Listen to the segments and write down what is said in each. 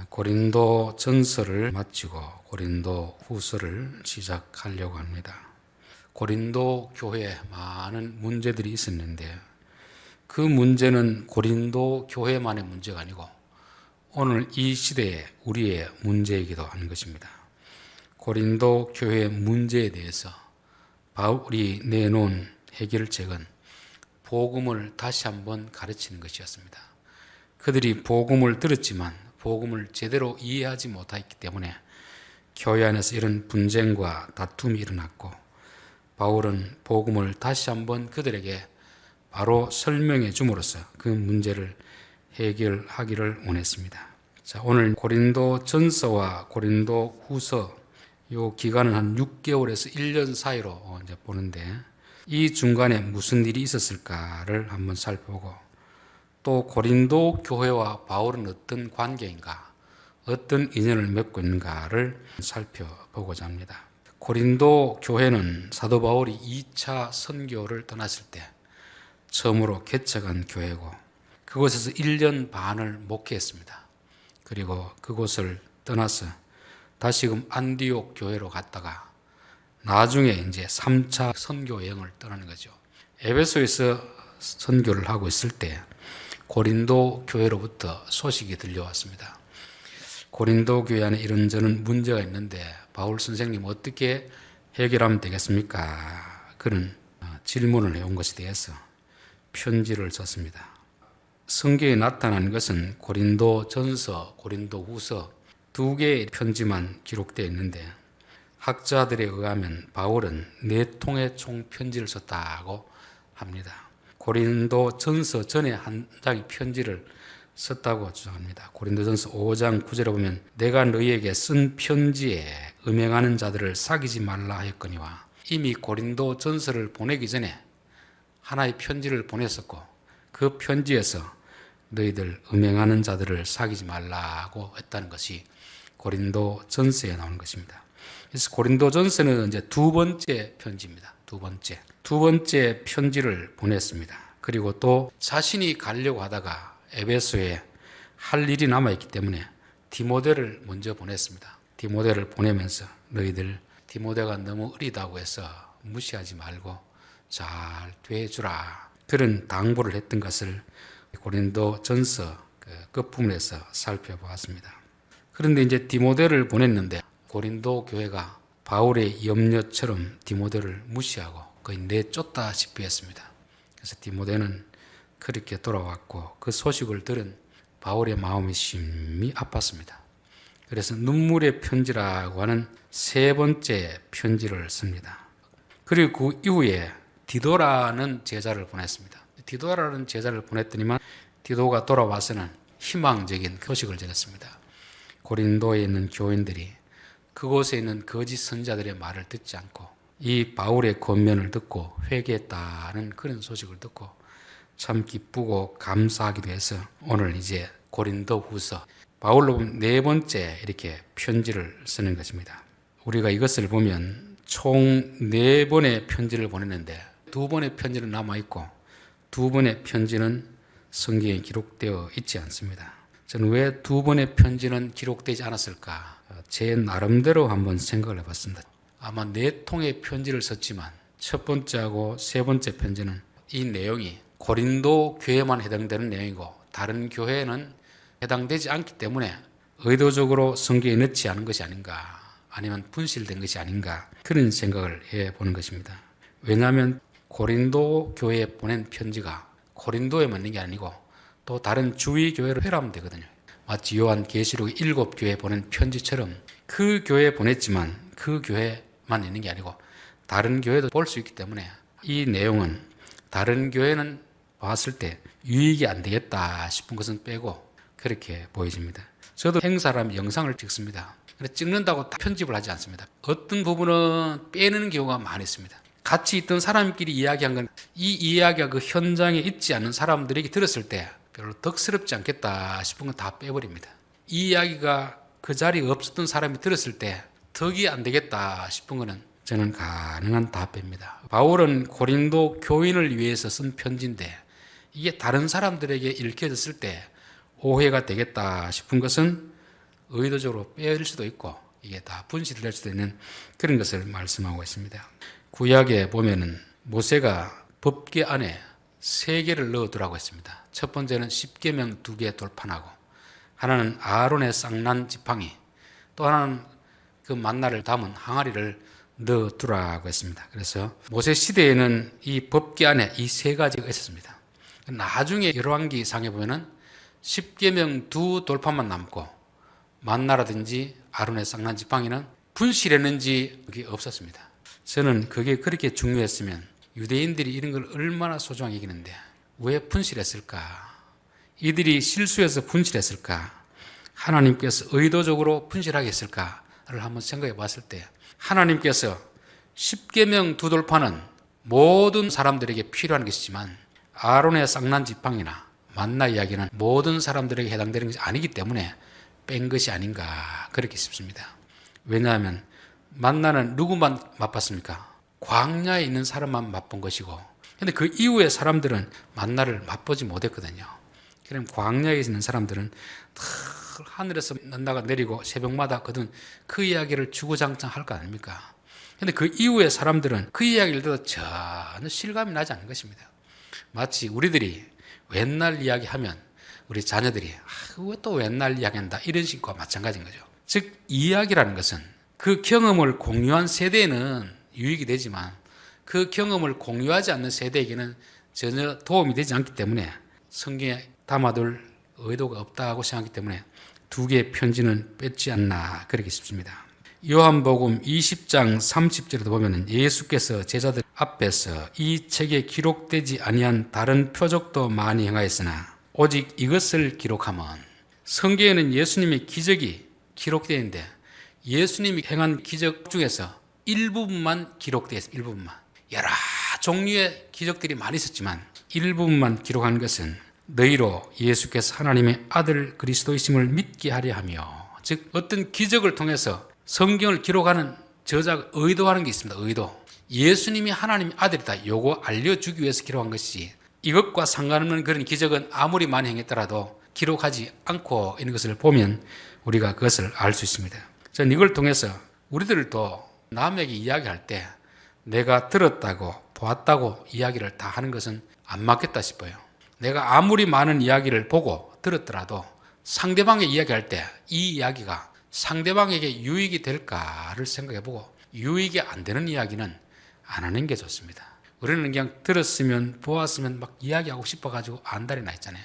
고린도 전서를 마치고 고린도 후서를 시작하려고 합니다. 고린도 교회에 많은 문제들이 있었는데 그 문제는 고린도 교회만의 문제가 아니고 오늘 이 시대의 우리의 문제이기도 하는 것입니다. 고린도 교회의 문제에 대해서 바울이 내놓은 해결책은 복음을 다시 한번 가르치는 것이었습니다. 그들이 복음을 들었지만 복음을 제대로 이해하지 못했기 때문에 교회 안에서 이런 분쟁과 다툼이 일어났고 바울은 복음을 다시 한번 그들에게 바로 설명해 줌으로써 그 문제를 해결하기를 원했습니다. 자, 오늘 고린도 전서와 고린도 후서 이 기간은 한 6개월에서 1년 사이로 이제 보는데 이 중간에 무슨 일이 있었을까를 한번 살펴보고 또 고린도 교회와 바울은 어떤 관계인가, 어떤 인연을 맺고 있는가를 살펴보고자 합니다. 고린도 교회는 사도 바울이 2차 선교를 떠났을 때 처음으로 개척한 교회고 그곳에서 1년 반을 목회했습니다. 그리고 그곳을 떠나서 다시금 안디옥 교회로 갔다가 나중에 이제 3차 선교 여행을 떠나는 거죠. 에베소에서 선교를 하고 있을 때 고린도 교회로부터 소식이 들려왔습니다. 고린도 교회 안에 이런저런 문제가 있는데 바울 선생님 어떻게 해결하면 되겠습니까? 그런 질문을 해온 것에 대해서 편지를 썼습니다. 성경에 나타난 것은 고린도 전서, 고린도 후서 두 개의 편지만 기록되어 있는데 학자들에 의하면 바울은 4통의 총 편지를 썼다고 합니다. 고린도 전서 전에 한 장의 편지를 썼다고 주장합니다. 고린도 전서 5장 9절에 보면 내가 너희에게 쓴 편지에 음행하는 자들을 사귀지 말라 하였거니와 이미 고린도 전서를 보내기 전에 하나의 편지를 보냈었고 그 편지에서 너희들 음행하는 자들을 사귀지 말라고 했다는 것이 고린도 전서에 나오는 것입니다. 그래서 고린도 전서는 이제 두 번째 편지입니다. 두 번째 편지를 보냈습니다. 그리고 또 자신이 가려고 하다가 에베소에 할 일이 남아있기 때문에 디모데를 먼저 보냈습니다. 디모데를 보내면서 너희들 디모데가 너무 어리다고 해서 무시하지 말고 잘 대해주라. 그런 당부를 했던 것을 고린도 전서 끝부분에서 살펴보았습니다. 그런데 이제 디모데를 보냈는데 고린도 교회가 바울의 염려처럼 디모데를 무시하고 거의 내쫓다시피 했습니다. 그래서 디모데는 그렇게 돌아왔고 그 소식을 들은 바울의 마음이 심히 아팠습니다. 그래서 눈물의 편지라고 하는 3번째 편지를 씁니다. 그리고 그 이후에 디도라는 제자를 보냈습니다. 디도라는 제자를 보냈더니만 디도가 돌아와서는 희망적인 소식을 전했습니다. 고린도에 있는 교인들이 그곳에 있는 거짓 선자들의 말을 듣지 않고 이 바울의 권면을 듣고 회개했다는 그런 소식을 듣고 참 기쁘고 감사하기도 해서 오늘 이제 고린도 후서 바울로 보면 4번째 이렇게 편지를 쓰는 것입니다. 우리가 이것을 보면 총 4번의 편지를 보냈는데 2번의 편지는 남아있고 2번의 편지는 성경에 기록되어 있지 않습니다. 저는 왜 2번의 편지는 기록되지 않았을까? 제 나름대로 한번 생각을 해봤습니다. 아마 4통의 편지를 썼지만 첫 번째하고 3번째 편지는 이 내용이 고린도 교회만 해당되는 내용이고 다른 교회는 해당되지 않기 때문에 의도적으로 성경에 넣지 않은 것이 아닌가, 아니면 분실된 것이 아닌가, 그런 생각을 해보는 것입니다. 왜냐하면 고린도 교회에 보낸 편지가 고린도에만 있는 게 아니고 또 다른 주위 교회로 회라면 되거든요. 마치 요한계시록 7교회에 보낸 편지처럼 그 교회에 보냈지만 그 교회만 있는 게 아니고 다른 교회도 볼 수 있기 때문에 이 내용은 다른 교회는 봤을 때 유익이 안 되겠다 싶은 것은 빼고 그렇게 보여집니다. 저도 행사라면 영상을 찍습니다. 찍는다고 다 편집을 하지 않습니다. 어떤 부분은 빼는 경우가 많이 있습니다. 같이 있던 사람끼리 이야기한 건 이 이야기가 그 현장에 있지 않은 사람들에게 들었을 때 별로 덕스럽지 않겠다 싶은 건 다 빼버립니다. 이 이야기가 그 자리에 없었던 사람이 들었을 때 덕이 안 되겠다 싶은 거는 저는 가능한 다 뺍니다. 바울은 고린도 교인을 위해서 쓴 편지인데 이게 다른 사람들에게 읽혀졌을 때 오해가 되겠다 싶은 것은 의도적으로 빼일 수도 있고 이게 다 분실될 수도 있는 그런 것을 말씀하고 있습니다. 구약에 보면은 모세가 법궤 안에 3개를 넣어두라고 했습니다. 첫 번째는 십계명 2개 돌판하고, 하나는 아론의 쌍난 지팡이, 또 하나는 그 만나를 담은 항아리를 넣어두라고 했습니다. 그래서 모세 시대에는 이 법궤 안에 이 3가지가 있었습니다. 나중에 열왕기 상에 보면은 십계명 2 돌판만 남고 만나라든지 아론의 쌍난 지팡이는 분실했는지 그게 없었습니다. 저는 그게 그렇게 중요했으면 유대인들이 이런 걸 얼마나 소중하게 여기는데 왜 분실했을까? 이들이 실수해서 분실했을까? 하나님께서 의도적으로 분실하게 했을까를 한번 생각해 봤을 때, 하나님께서 십계명 2 돌판은 모든 사람들에게 필요한 것이지만 아론의 쌍난 지팡이나 만나 이야기는 모든 사람들에게 해당되는 것이 아니기 때문에 뺀 것이 아닌가 그렇게 싶습니다. 왜냐하면 만나는 누구만 맛봤습니까? 광야에 있는 사람만 맛본 것이고, 근데 그 이후에 사람들은 만나를 맛보지 못했거든요. 그럼 광야에 있는 사람들은 하늘에서 만나가 내리고 새벽마다 거둔 그 이야기를 주구장창 할 거 아닙니까? 근데 그 이후에 사람들은 그 이야기를 들어도 전혀 실감이 나지 않는 것입니다. 마치 우리들이 옛날 이야기하면 우리 자녀들이 왜 또 옛날 이야기한다 이런 식과 마찬가지인 거죠. 즉 이야기라는 것은 그 경험을 공유한 세대에는 유익이 되지만 그 경험을 공유하지 않는 세대에게는 전혀 도움이 되지 않기 때문에 성경에 담아둘 의도가 없다고 생각하기 때문에 2개의 편지는 뺐지 않나 그렇게 싶습니다. 요한복음 20장 30절에도 보면 예수께서 제자들 앞에서 이 책에 기록되지 아니한 다른 표적도 많이 행하였으나 오직 이것을 기록하면, 성경에는 예수님의 기적이 기록되어 있는데 예수님이 행한 기적 중에서 일부분만 기록되어 있습니다. 일부분만. 여러 종류의 기적들이 많이 있었지만 일부분만 기록한 것은 너희로 예수께서 하나님의 아들 그리스도이심을 믿게 하려 하며, 즉 어떤 기적을 통해서 성경을 기록하는 저자가 의도하는 게 있습니다. 의도. 예수님이 하나님의 아들이다. 요거 알려주기 위해서 기록한 것이지, 이것과 상관없는 그런 기적은 아무리 많이 행했더라도 기록하지 않고 있는 것을 보면 우리가 그것을 알 수 있습니다. 저는 이걸 통해서 우리들도 남에게 이야기할 때 내가 들었다고 보았다고 이야기를 다 하는 것은 안 맞겠다 싶어요. 내가 아무리 많은 이야기를 보고 들었더라도 상대방의 이야기할 때 이 이야기가 상대방에게 유익이 될까를 생각해보고 유익이 안 되는 이야기는 안 하는 게 좋습니다. 우리는 그냥 들었으면 보았으면 막 이야기하고 싶어가지고 안달이 나 있잖아요.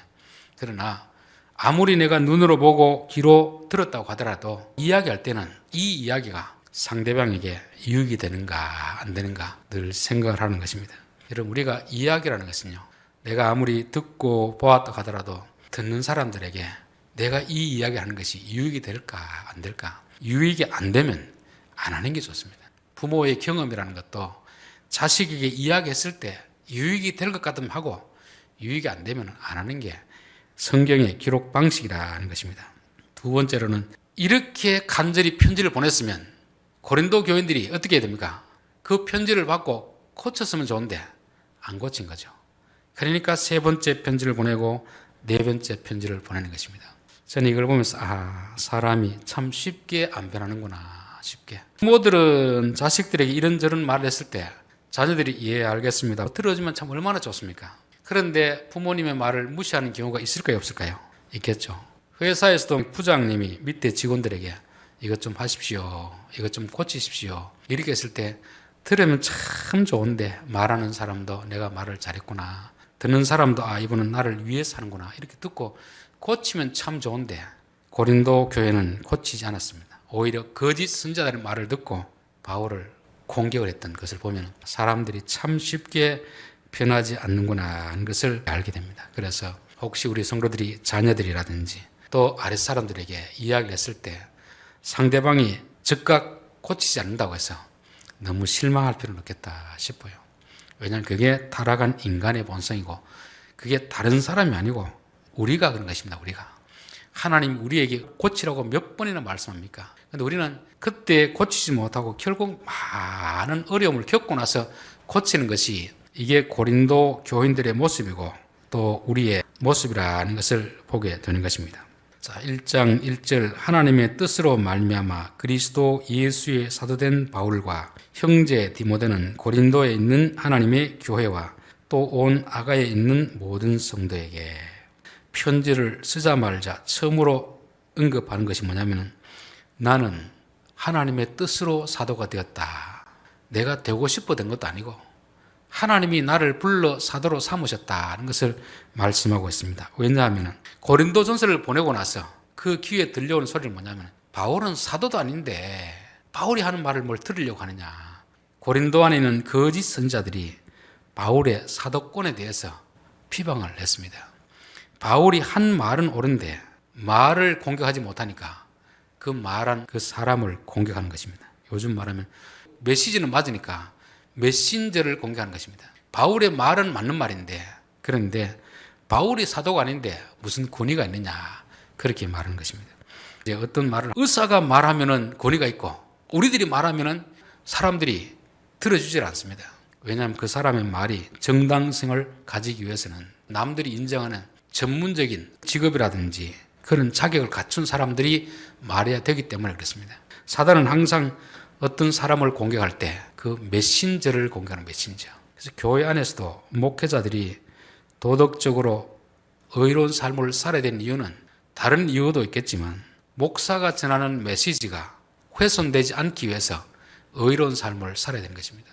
그러나 아무리 내가 눈으로 보고 귀로 들었다고 하더라도 이야기할 때는 이 이야기가 상대방에게 유익이 되는가 안 되는가 늘 생각을 하는 것입니다. 여러분, 우리가 이야기라는 것은요, 내가 아무리 듣고 보았다고 하더라도 듣는 사람들에게 내가 이 이야기하는 것이 유익이 될까 안 될까, 유익이 안 되면 안 하는 게 좋습니다. 부모의 경험이라는 것도 자식에게 이야기했을 때 유익이 될 것 같으면 하고 유익이 안 되면 안 하는 게 성경의 기록 방식이라는 것입니다. 2번째로는 이렇게 간절히 편지를 보냈으면 고린도 교인들이 어떻게 해야 됩니까? 그 편지를 받고 고쳤으면 좋은데 안 고친 거죠. 그러니까 3번째 편지를 보내고 4번째 편지를 보내는 것입니다. 저는 이걸 보면서 사람이 참 쉽게 안 변하는구나, 쉽게. 부모들은 자식들에게 이런저런 말을 했을 때 자녀들이 예 알겠습니다 들어주면 참 얼마나 좋습니까? 그런데 부모님의 말을 무시하는 경우가 있을까요 없을까요? 있겠죠. 회사에서도 부장님이 밑에 직원들에게 이것 좀 하십시오, 이것 좀 고치십시오 이렇게 했을 때 들으면 참 좋은데 말하는 사람도 내가 말을 잘했구나, 듣는 사람도 이분은 나를 위해서 하는구나 이렇게 듣고 고치면 참 좋은데 고린도 교회는 고치지 않았습니다. 오히려 거짓 선자들의 말을 듣고 바울을 공격을 했던 것을 보면 사람들이 참 쉽게 변하지 않는구나 하는 것을 알게 됩니다. 그래서 혹시 우리 성도들이 자녀들이라든지 또 아랫사람들에게 이야기를 했을 때 상대방이 즉각 고치지 않는다고 해서 너무 실망할 필요는 없겠다 싶어요. 왜냐하면 그게 타락한 인간의 본성이고 그게 다른 사람이 아니고 우리가 그런 것입니다. 우리가. 하나님 우리에게 고치라고 몇 번이나 말씀합니까? 그런데 우리는 그때 고치지 못하고 결국 많은 어려움을 겪고 나서 고치는 것이 이게 고린도 교인들의 모습이고 또 우리의 모습이라는 것을 보게 되는 것입니다. 자, 1장 1절 하나님의 뜻으로 말미암아 그리스도 예수의 사도된 바울과 형제 디모데는 고린도에 있는 하나님의 교회와 또 온 아가에 있는 모든 성도에게 편지를 쓰자 말자 처음으로 언급하는 것이 뭐냐면 나는 하나님의 뜻으로 사도가 되었다. 내가 되고 싶어 된 것도 아니고 하나님이 나를 불러 사도로 삼으셨다는 것을 말씀하고 있습니다. 왜냐하면 고린도전서를 보내고 나서 그 귀에 들려오는 소리는 뭐냐면 바울은 사도도 아닌데 바울이 하는 말을 뭘 들으려고 하느냐. 고린도 안에 있는 거짓 선지자들이 바울의 사도권에 대해서 비방을 했습니다. 바울이 한 말은 옳은데 말을 공격하지 못하니까 그 말한 그 사람을 공격하는 것입니다. 요즘 말하면 메시지는 맞으니까 메신저를 공격하는 것입니다. 바울의 말은 맞는 말인데 그런데 바울이 사도가 아닌데 무슨 권위가 있느냐 그렇게 말하는 것입니다. 이제 어떤 말을 의사가 말하면은 권위가 있고 우리들이 말하면은 사람들이 들어주질 않습니다. 왜냐하면 그 사람의 말이 정당성을 가지기 위해서는 남들이 인정하는 전문적인 직업이라든지 그런 자격을 갖춘 사람들이 말해야 되기 때문에 그렇습니다. 사단은 항상 어떤 사람을 공격할 때 그 메신저를 공격하는 메신저. 그래서 교회 안에서도 목회자들이 도덕적으로 의로운 삶을 살아야 되는 이유는 다른 이유도 있겠지만 목사가 전하는 메시지가 훼손되지 않기 위해서 의로운 삶을 살아야 되는 것입니다.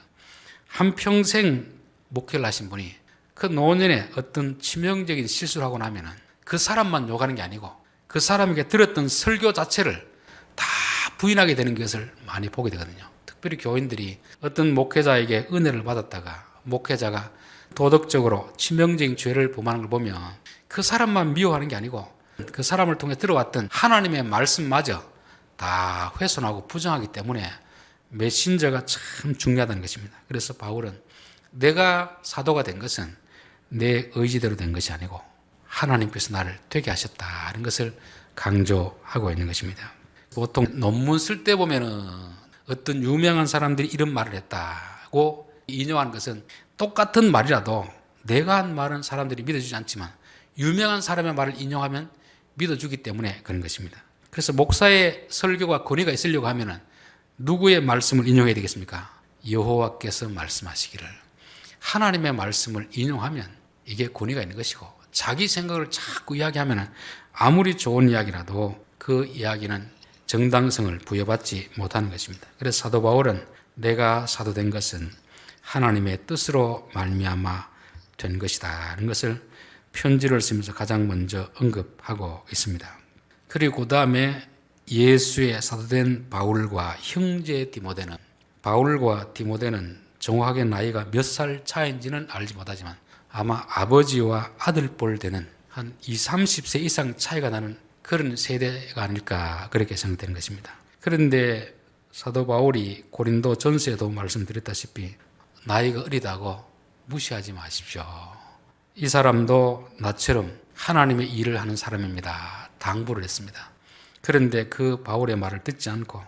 한평생 목회를 하신 분이 그 노년에 어떤 치명적인 실수를 하고 나면은 그 사람만 욕하는 게 아니고 그 사람에게 들었던 설교 자체를 다 부인하게 되는 것을 많이 보게 되거든요. 특별히 교인들이 어떤 목회자에게 은혜를 받았다가 목회자가 도덕적으로 치명적인 죄를 범하는 걸 보면 그 사람만 미워하는 게 아니고 그 사람을 통해 들어왔던 하나님의 말씀마저 다 훼손하고 부정하기 때문에 메신저가 참 중요하다는 것입니다. 그래서 바울은 내가 사도가 된 것은 내 의지대로 된 것이 아니고 하나님께서 나를 되게 하셨다는 것을 강조하고 있는 것입니다. 보통 논문 쓸 때 보면은 어떤 유명한 사람들이 이런 말을 했다고 인용하는 것은 똑같은 말이라도 내가 한 말은 사람들이 믿어주지 않지만 유명한 사람의 말을 인용하면 믿어주기 때문에 그런 것입니다. 그래서 목사의 설교가 권위가 있으려고 하면은 누구의 말씀을 인용해야 되겠습니까? 여호와께서 말씀하시기를. 하나님의 말씀을 인용하면 이게 권위가 있는 것이고 자기 생각을 자꾸 이야기하면 아무리 좋은 이야기라도 그 이야기는 정당성을 부여받지 못하는 것입니다. 그래서 사도 바울은 내가 사도된 것은 하나님의 뜻으로 말미암아 된 것이다 하는 것을 편지를 쓰면서 가장 먼저 언급하고 있습니다. 그리고 그 다음에 예수의 사도된 바울과 형제 디모데는 바울과 디모데는 정확하게 나이가 몇 살 차이인지는 알지 못하지만 아마 아버지와 아들뻘 되는 한 20, 30세 이상 차이가 나는 그런 세대가 아닐까 그렇게 생각되는 것입니다. 그런데 사도 바울이 고린도 전서에도 말씀드렸다시피 나이가 어리다고 무시하지 마십시오. 이 사람도 나처럼 하나님의 일을 하는 사람입니다. 당부를 했습니다. 그런데 그 바울의 말을 듣지 않고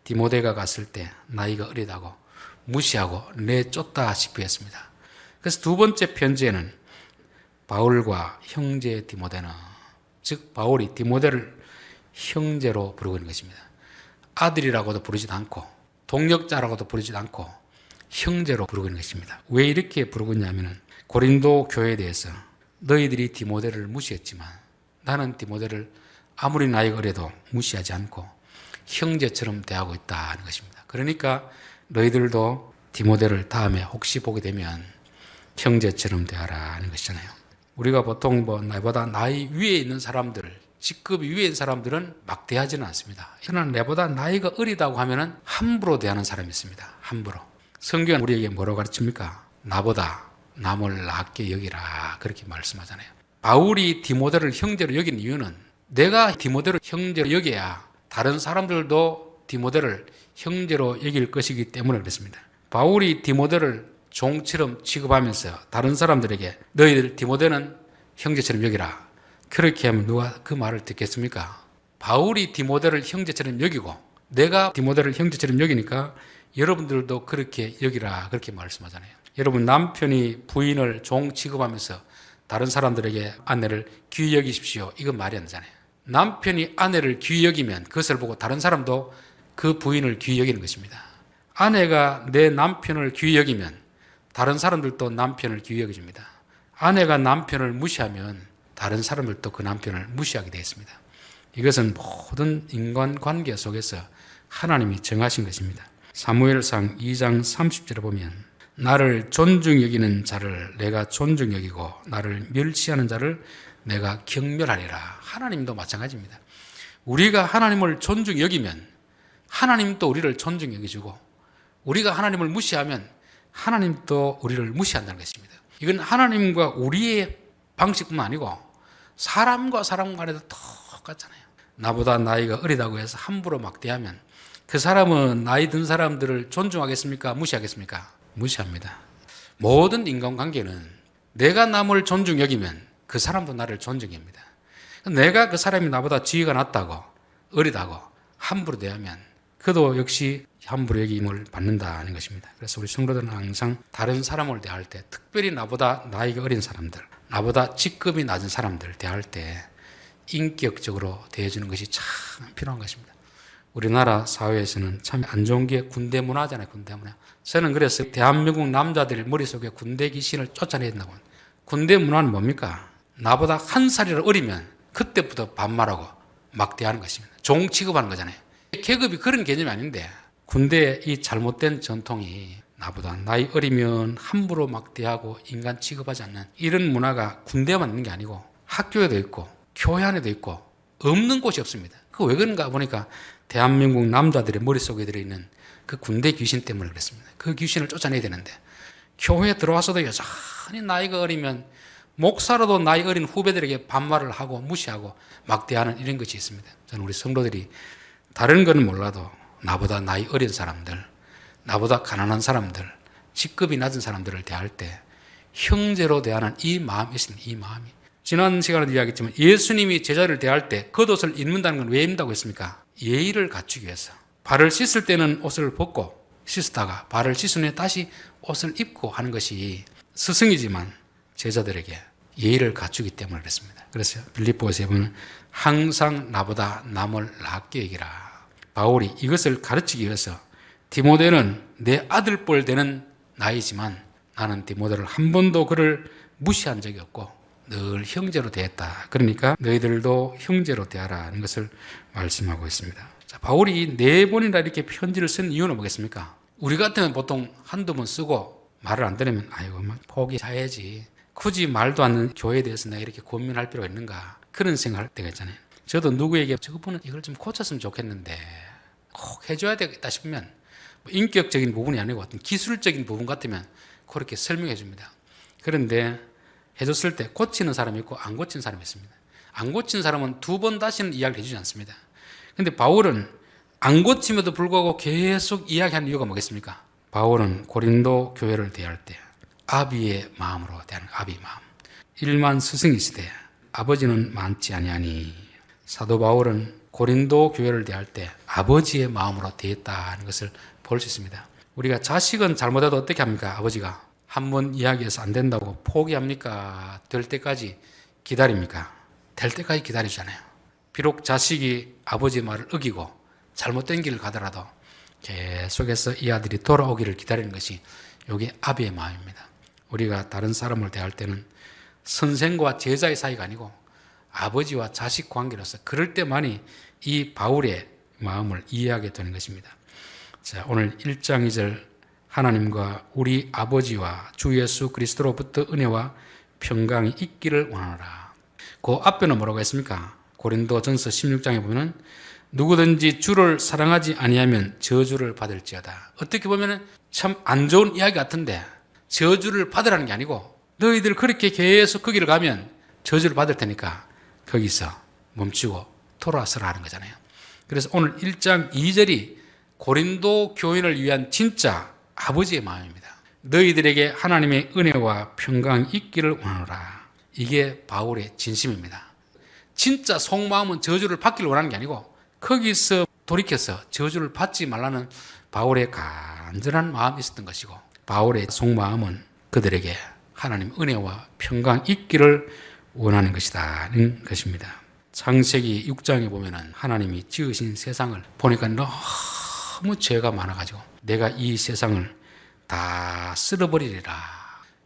디모데가 갔을 때 나이가 어리다고 무시하고 내쫓다시피 했습니다. 그래서 두 번째 편지에는 바울과 형제 디모데는 즉 바울이 디모데를 형제로 부르고 있는 것입니다. 아들이라고도 부르지도 않고 동역자라고도 부르지도 않고 형제로 부르고 있는 것입니다. 왜 이렇게 부르고 있냐면 고린도 교회에 대해서 너희들이 디모데를 무시했지만 나는 디모데를 아무리 나이가 어려도 무시하지 않고 형제처럼 대하고 있다는 것입니다. 그러니까 너희들도 디모데를 다음에 혹시 보게 되면 형제처럼 대하라는 것이잖아요. 우리가 보통 나보다 나이 위에 있는 사람들, 직급이 위에 있는 사람들은 막 대하지는 않습니다. 그러나 내보다 나이가 어리다고 하면은 함부로 대하는 사람이 있습니다. 함부로. 성경은 우리에게 뭐라고 가르칩니까? 나보다 남을 낮게 여기라 그렇게 말씀하잖아요. 바울이 디모데를 형제로 여긴 이유는 내가 디모데를 형제로 여겨야 다른 사람들도 디모데를 형제로 여길 것이기 때문에 그렇습니다. 바울이 디모데를 종처럼 취급하면서 다른 사람들에게 너희들 디모데는 형제처럼 여기라 그렇게 하면 누가 그 말을 듣겠습니까? 바울이 디모데를 형제처럼 여기고 내가 디모데를 형제처럼 여기니까 여러분들도 그렇게 여기라 그렇게 말씀하잖아요. 여러분 남편이 부인을 종 취급하면서 다른 사람들에게 아내를 귀히 여기십시오 이건 말이 안 되잖아요. 남편이 아내를 귀히 여기면 그것을 보고 다른 사람도 그 부인을 귀히 여기는 것입니다. 아내가 내 남편을 귀히 여기면 다른 사람들도 남편을 귀히 여겨줍니다. 아내가 남편을 무시하면 다른 사람들도 그 남편을 무시하게 되어 있습니다. 이것은 모든 인간관계 속에서 하나님이 정하신 것입니다. 사무엘상 2장 30절에 보면 나를 존중 여기는 자를 내가 존중 여기고 나를 멸시하는 자를 내가 경멸하리라. 하나님도 마찬가지입니다. 우리가 하나님을 존중 여기면 하나님도 우리를 존중 여기주고 우리가 하나님을 무시하면 하나님도 우리를 무시한다는 것입니다. 이건 하나님과 우리의 방식뿐만 아니고 사람과 사람 간에도 똑같잖아요. 나보다 나이가 어리다고 해서 함부로 막대하면 그 사람은 나이 든 사람들을 존중하겠습니까? 무시하겠습니까? 무시합니다. 모든 인간관계는 내가 남을 존중 여기면 그 사람도 나를 존중합니다. 내가 그 사람이 나보다 지위가 낮다고 어리다고 함부로 대하면 그도 역시 함부로 여김을 받는다는 것입니다. 그래서 우리 성도들은 항상 다른 사람을 대할 때, 특별히 나보다 나이가 어린 사람들, 나보다 직급이 낮은 사람들 대할 때 인격적으로 대해주는 것이 참 필요한 것입니다. 우리나라 사회에서는 참 안 좋은 게 군대 문화잖아요. 군대 문화. 저는 그래서 대한민국 남자들 머릿속에 군대 귀신을 쫓아내야 된다고. 군대 문화는 뭡니까? 나보다 한 살이라도 어리면 그때부터 반말하고 막대하는 것입니다. 종 취급하는 거잖아요. 계급이 그런 개념이 아닌데 군대의 이 잘못된 전통이 나보다 나이 어리면 함부로 막대하고 인간 취급하지 않는 이런 문화가 군대만 있는 게 아니고 학교에도 있고 교회 안에도 있고 없는 곳이 없습니다. 그 왜 그런가 보니까 대한민국 남자들의 머릿속에 들어있는 그 군대 귀신 때문에 그렇습니다. 그 귀신을 쫓아내야 되는데 교회에 들어와서도 여전히 나이가 어리면 목사로도 나이 어린 후배들에게 반말을 하고 무시하고 막대하는 이런 것이 있습니다. 저는 우리 성도들이 다른 건 몰라도 나보다 나이 어린 사람들, 나보다 가난한 사람들, 직급이 낮은 사람들을 대할 때 형제로 대하는 이 마음이 있습니다. 이 마음이. 지난 시간에도 이야기했지만 예수님이 제자를 대할 때 겉옷을 입는다는 건 왜 입는다고 했습니까? 예의를 갖추기 위해서. 발을 씻을 때는 옷을 벗고 씻다가 발을 씻은 후에 다시 옷을 입고 하는 것이 스승이지만 제자들에게 예의를 갖추기 때문에 그렇습니다. 그래서 빌립보서에 보면 항상 나보다 남을 낮게 여기라. 바울이 이것을 가르치기 위해서 디모데는 내 아들뻘 되는 나이지만 나는 디모데를 한 번도 그를 무시한 적이 없고 늘 형제로 대했다. 그러니까 너희들도 형제로 대하라는 것을 말씀하고 있습니다. 자, 바울이 4번이나 이렇게 편지를 쓴 이유는 뭐겠습니까? 우리 같으면 보통 한두 번 쓰고 말을 안 들으면 아이고 포기해야지. 굳이 말도 않는 교회에 대해서 내가 이렇게 고민할 필요가 있는가 그런 생각할 때가 있잖아요. 저도 누구에게 저분은 이걸 좀 고쳤으면 좋겠는데 꼭 해줘야 되겠다 싶으면 인격적인 부분이 아니고 어떤 기술적인 부분 같으면 그렇게 설명해 줍니다. 그런데 해줬을 때 고치는 사람이 있고 안 고친 사람이 있습니다. 안 고친 사람은 2번 다시는 이야기를 해주지 않습니다. 그런데 바울은 안 고침에도 불구하고 계속 이야기하는 이유가 뭐겠습니까? 바울은 고린도 교회를 대할 때 아비의 마음으로 대하는 아비 마음. 일만 스승이시되 아버지는 많지 아니하니. 사도 바울은 고린도 교회를 대할 때 아버지의 마음으로 대했다는 것을 볼 수 있습니다. 우리가 자식은 잘못해도 어떻게 합니까? 아버지가 한번 이야기해서 안 된다고 포기합니까? 될 때까지 기다립니까? 될 때까지 기다리잖아요. 비록 자식이 아버지 말을 어기고 잘못된 길을 가더라도 계속해서 이 아들이 돌아오기를 기다리는 것이 이게 아비의 마음입니다. 우리가 다른 사람을 대할 때는 선생과 제자의 사이가 아니고 아버지와 자식 관계로서 그럴 때만이 이 바울의 마음을 이해하게 되는 것입니다. 자, 오늘 1장 2절 하나님과 우리 아버지와 주 예수 그리스도로부터 은혜와 평강이 있기를 원하노라. 그 앞에는 뭐라고 했습니까? 고린도전서 16장에 보면 누구든지 주를 사랑하지 아니하면 저주를 받을지어다. 어떻게 보면 참 안 좋은 이야기 같은데 저주를 받으라는 게 아니고 너희들 그렇게 계속 거기를 가면 저주를 받을 테니까 거기서 멈추고 돌아서라 하는 거잖아요. 그래서 오늘 1장 2절이 고린도 교인을 위한 진짜 아버지의 마음입니다. 너희들에게 하나님의 은혜와 평강이 있기를 원하노라. 이게 바울의 진심입니다. 진짜 속마음은 저주를 받기를 원하는 게 아니고 거기서 돌이켜서 저주를 받지 말라는 바울의 간절한 마음이 있었던 것이고 바울의 속마음은 그들에게 하나님 은혜와 평강 있기를 원하는 것이다는 것입니다. 창세기 6장에 보면은 하나님이 지으신 세상을 보니까 너무 죄가 많아가지고 내가 이 세상을 다 쓸어버리리라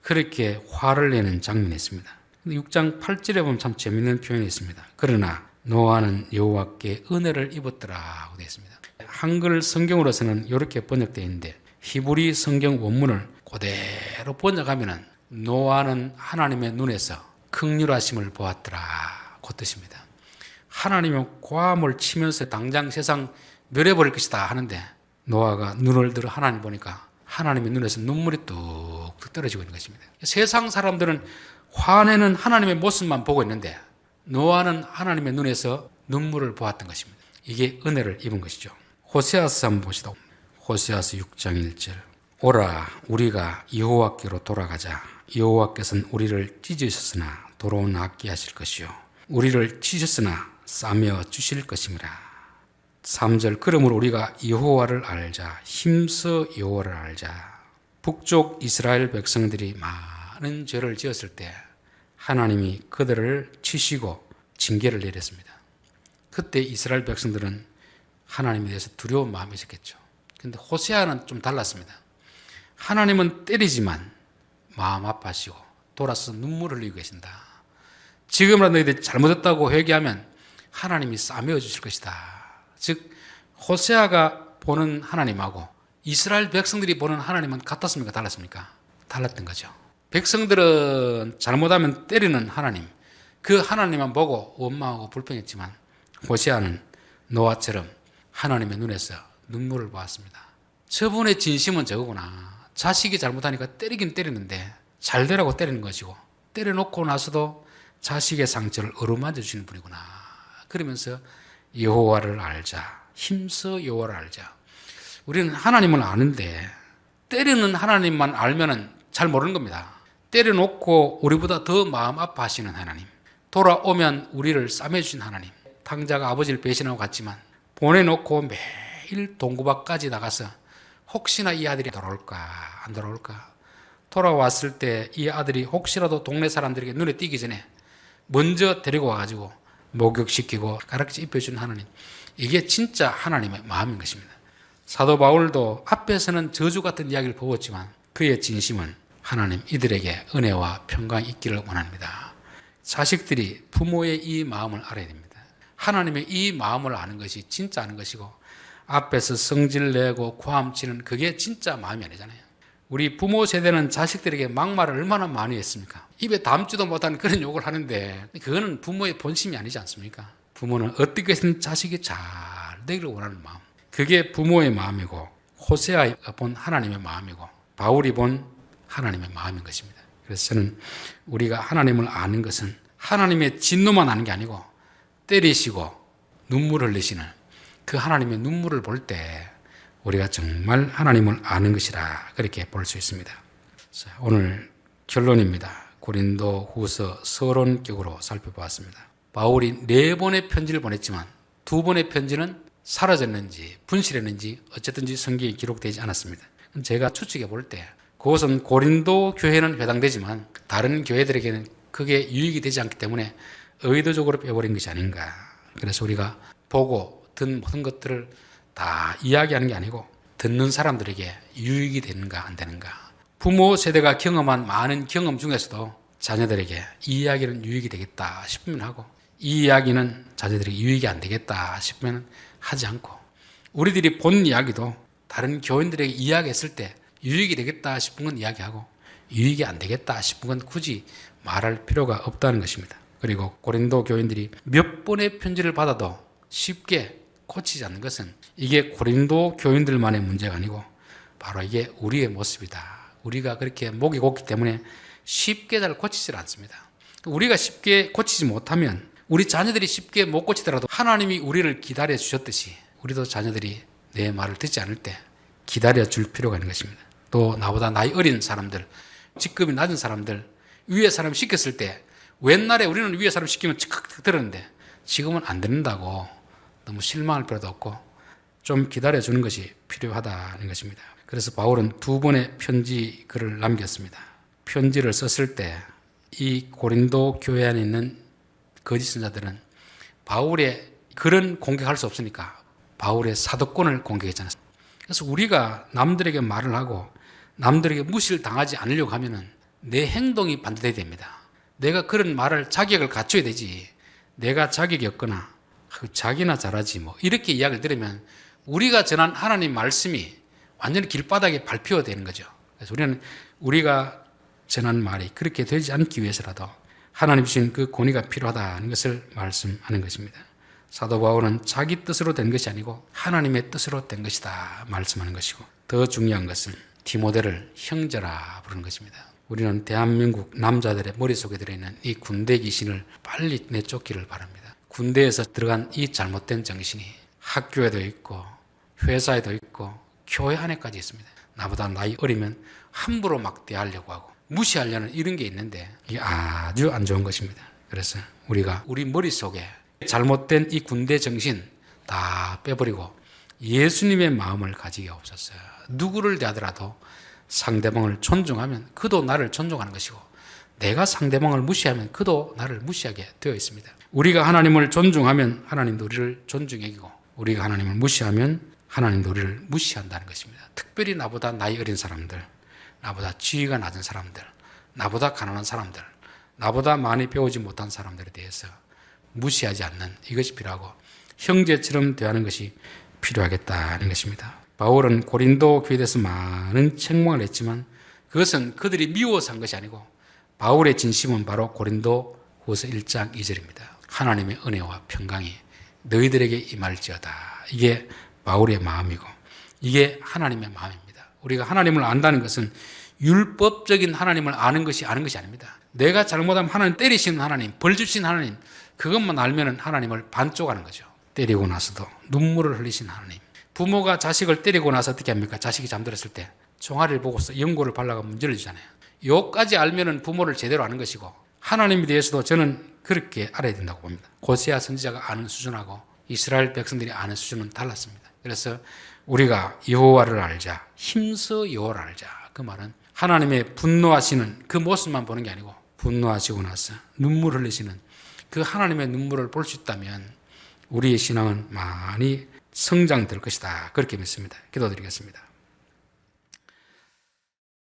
그렇게 화를 내는 장면이 있습니다. 근데 6장 8절에 보면 참 재밌는 표현이 있습니다. 그러나 노아는 여호와께 은혜를 입었더라고 되어 있습니다. 한글 성경으로서는 이렇게 번역되어 있는데 히브리 성경 원문을 그대로 번역하면은 노아는 하나님의 눈에서 긍휼하심을 보았더라 그 뜻입니다. 하나님은 고함을 치면서 당장 세상 멸해버릴 것이다 하는데 노아가 눈을 들어 하나님 보니까 하나님의 눈에서 눈물이 뚝뚝 떨어지고 있는 것입니다. 세상 사람들은 화내는 하나님의 모습만 보고 있는데 노아는 하나님의 눈에서 눈물을 보았던 것입니다. 이게 은혜를 입은 것이죠. 호세아서 한번 보시다. 호세아서 6장 1절 오라 우리가 여호와께로 돌아가자. 여호와께서는 우리를 찢으셨으나 도로 낫게 하실 것이요 우리를 치셨으나 싸며 주실 것임이라. 3절 그러므로 우리가 여호와를 알자. 힘써 여호와를 알자. 북쪽 이스라엘 백성들이 많은 죄를 지었을 때 하나님이 그들을 치시고 징계를 내렸습니다. 그때 이스라엘 백성들은 하나님에 대해서 두려운 마음이 있었겠죠. 그런데 호세아는 좀 달랐습니다. 하나님은 때리지만 마음 아파하시고 돌아서 눈물을 흘리고 계신다. 지금이라도 너희들이 잘못했다고 회개하면 하나님이 싸매어 주실 것이다. 즉 호세아가 보는 하나님하고 이스라엘 백성들이 보는 하나님은 같았습니까? 달랐습니까? 달랐던 거죠. 백성들은 잘못하면 때리는 하나님, 그 하나님만 보고 원망하고 불평했지만 호세아는 노아처럼 하나님의 눈에서 눈물을 보았습니다. 저분의 진심은 저거구나. 자식이 잘못하니까 때리긴 때리는데 잘 되라고 때리는 것이고 때려놓고 나서도 자식의 상처를 어루만져 주시는 분이구나. 그러면서 여호와를 알자. 힘써 여호와를 알자. 우리는 하나님을 아는데 때리는 하나님만 알면은 잘 모르는 겁니다. 때려놓고 우리보다 더 마음 아파하시는 하나님, 돌아오면 우리를 싸매주신 하나님, 탕자가 아버지를 배신하고 갔지만 보내놓고 매일 동구박까지 나가서 혹시나 이 아들이 돌아올까 안 돌아올까, 돌아왔을 때 이 아들이 혹시라도 동네 사람들에게 눈에 띄기 전에 먼저 데리고 와가지고 목욕시키고 가락지 입혀주는 하나님, 이게 진짜 하나님의 마음인 것입니다. 사도 바울도 앞에서는 저주 같은 이야기를 보았지만 그의 진심은 하나님 이들에게 은혜와 평강이 있기를 원합니다. 자식들이 부모의 이 마음을 알아야 됩니다. 하나님의 이 마음을 아는 것이 진짜 아는 것이고, 앞에서 성질 내고 고함치는 그게 진짜 마음이 아니잖아요. 우리 부모 세대는 자식들에게 막말을 얼마나 많이 했습니까? 입에 담지도 못하는 그런 욕을 하는데 그거는 부모의 본심이 아니지 않습니까? 부모는 어떻게 해서든 자식이 잘 되기를 원하는 마음, 그게 부모의 마음이고 호세아가 본 하나님의 마음이고 바울이 본 하나님의 마음인 것입니다. 그래서 저는 우리가 하나님을 아는 것은 하나님의 진노만 아는 게 아니고 때리시고 눈물 흘리시는 그 하나님의 눈물을 볼 때 우리가 정말 하나님을 아는 것이라 그렇게 볼 수 있습니다. 자, 오늘 결론입니다. 고린도 후서 서론격으로 살펴보았습니다. 바울이 4번의 편지를 보냈지만 2번의 편지는 사라졌는지 분실했는지 어쨌든지 성경에 기록되지 않았습니다. 제가 추측해 볼 때 그것은 고린도 교회는 해당되지만 다른 교회들에게는 그게 유익이 되지 않기 때문에 의도적으로 빼버린 것이 아닌가. 그래서 우리가 보고 든 모든 것들을 다 이야기하는 게 아니고 듣는 사람들에게 유익이 되는가 안 되는가. 부모 세대가 경험한 많은 경험 중에서도 자녀들에게 이 이야기는 유익이 되겠다 싶으면 하고, 이 이야기는 자녀들에게 유익이 안 되겠다 싶으면 하지 않고, 우리들이 본 이야기도 다른 교인들에게 이야기했을 때 유익이 되겠다 싶은 건 이야기하고 유익이 안 되겠다 싶은 건 굳이 말할 필요가 없다는 것입니다. 그리고 고린도 교인들이 몇 번의 편지를 받아도 쉽게 고치지 않는 것은 이게 고린도 교인들만의 문제가 아니고 바로 이게 우리의 모습이다. 우리가 그렇게 목이 곱기 때문에 쉽게 잘 고치질 않습니다. 우리가 쉽게 고치지 못하면 우리 자녀들이 쉽게 못 고치더라도 하나님이 우리를 기다려 주셨듯이 우리도 자녀들이 내 말을 듣지 않을 때 기다려 줄 필요가 있는 것입니다. 또 나보다 나이 어린 사람들, 직급이 낮은 사람들, 위에 사람 시켰을 때 옛날에 우리는 위에 사람 시키면 칙칙 들었는데 지금은 안 듣는다고 너무 실망할 필요도 없고 좀 기다려주는 것이 필요하다는 것입니다. 그래서 바울은 2번의 편지 글을 남겼습니다. 편지를 썼을 때 이 고린도 교회 안에 있는 거짓 선자들은 바울의 그런 공격할 수 없으니까 바울의 사도권을 공격했잖아요. 그래서 우리가 남들에게 말을 하고 남들에게 무시를 당하지 않으려고 하면은 내 행동이 반대돼야 됩니다. 내가 그런 말을 자격을 갖춰야 되지. 내가 자격이 없거나 자기나 잘하지 뭐 이렇게 이야기를 들으면 우리가 전한 하나님 말씀이 완전히 길바닥에 밟혀야 되는 거죠. 그래서 우리가 전한 말이 그렇게 되지 않기 위해서라도 하나님 주신 그 권위가 필요하다는 것을 말씀하는 것입니다. 사도 바울은 자기 뜻으로 된 것이 아니고 하나님의 뜻으로 된 것이다 말씀하는 것이고, 더 중요한 것은 디모데를 형제라 부르는 것입니다. 우리는 대한민국 남자들의 머릿속에 들어있는 이 군대 귀신을 빨리 내쫓기를 바랍니다. 군대에서 들어간 이 잘못된 정신이 학교에도 있고 회사에도 있고 교회 안에까지 있습니다. 나보다 나이 어리면 함부로 막 대하려고 하고 무시하려는 이런 게 있는데 이게 아주 안 좋은 것입니다. 그래서 우리가 우리 머릿속에 잘못된 이 군대 정신 다 빼버리고 예수님의 마음을 가지게 없었어요. 누구를 대하더라도 상대방을 존중하면 그도 나를 존중하는 것이고, 내가 상대방을 무시하면 그도 나를 무시하게 되어 있습니다. 우리가 하나님을 존중하면 하나님도 우리를 존중해 주고, 우리가 하나님을 무시하면 하나님도 우리를 무시한다는 것입니다. 특별히 나보다 나이 어린 사람들, 나보다 지위가 낮은 사람들, 나보다 가난한 사람들, 나보다 많이 배우지 못한 사람들에 대해서 무시하지 않는 이것이 필요하고 형제처럼 대하는 것이 필요하겠다는 것입니다. 바울은 고린도 교회에 대해서 많은 책망을 했지만 그것은 그들이 미워서 한 것이 아니고 바울의 진심은 바로 고린도 후서 1장 2절입니다. 하나님의 은혜와 평강이 너희들에게 임할지어다. 이게 바울의 마음이고 이게 하나님의 마음입니다. 우리가 하나님을 안다는 것은 율법적인 하나님을 아는 것이 아닙니다. 내가 잘못하면 하나님 때리시는 하나님, 벌 주신 하나님, 그것만 알면 하나님을 반쪽하는 거죠. 때리고 나서도 눈물을 흘리신 하나님. 부모가 자식을 때리고 나서 어떻게 합니까? 자식이 잠들었을 때 종아리를 보고서 연고를 발라가 문제를 주잖아요. 요까지 알면 부모를 제대로 아는 것이고, 하나님에 대해서도 저는 그렇게 알아야 된다고 봅니다. 고세야 선지자가 아는 수준하고 이스라엘 백성들이 아는 수준은 달랐습니다. 그래서 우리가 여호와를 알자, 힘써 여호와를 알자. 그 말은 하나님의 분노하시는 그 모습만 보는 게 아니고 분노하시고 나서 눈물 흘리시는 그 하나님의 눈물을 볼 수 있다면 우리의 신앙은 많이 성장될 것이다. 그렇게 믿습니다. 기도드리겠습니다.